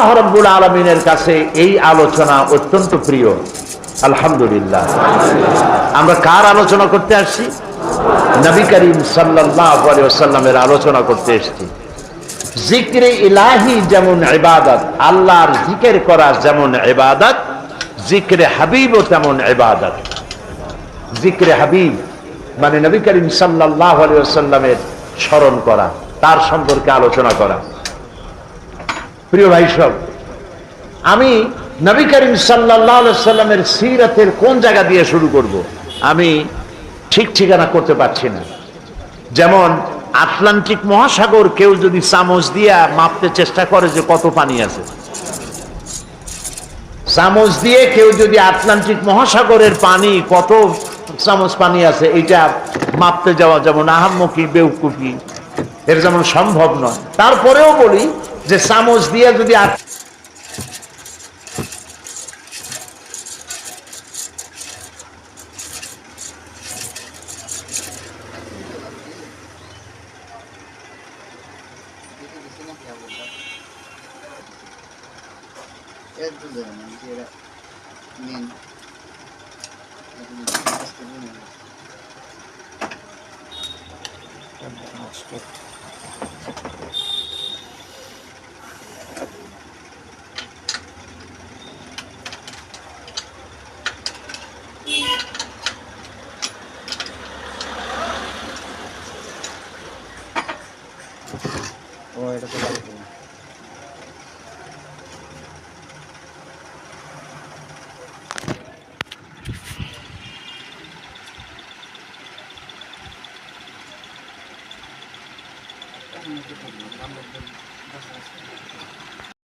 আল্লাহ রাব্বুল আলামিনের কাছে এই আলোচনা অত্যন্ত প্রিয়। আলহামদুলিল্লাহ। আমরা কার আলোচনা করতে আসছি? নবী করিম সাল্লাল্লাহু আলাইহি ওয়াসাল্লামের আলোচনা করতে এসেছি। জিক্রে ইলাহি যেমন ইবাদত, আল্লাহর জিকির করা যেমন ইবাদত, জিক্রে হাবিবও তেমন ইবাদত। জিক্রে হাবিব মানে নবী করিম সাল্লাল্লাহু আলাইহি ওয়াসাল্লামের স্মরণ করা, তার সম্পর্কে আলোচনা করা। প্রিয় ভাই সব, আমি নবী করিম সাল্লাল্লাহু আলাইহি ওয়াসাল্লামের সিরাতের কোন জায়গা দিয়ে শুরু করব আমি ঠিক ঠিকানা করতে পারছি না। যেমন আটলান্টিক মহাসাগর কেউ যদি চামচ দিয়ে মাপতে চেষ্টা করে যে কত পানি আছে, চামচ দিয়ে কেউ যদি আটলান্টিক মহাসাগরের পানি কত চামচ পানি আছে এটা মাপতে যাওয়া যেমন আহাম্মকি বেউকুফি, এর যেমন সম্ভব নয়। তারপরেও বলি যে চামচ দিয়ে যদি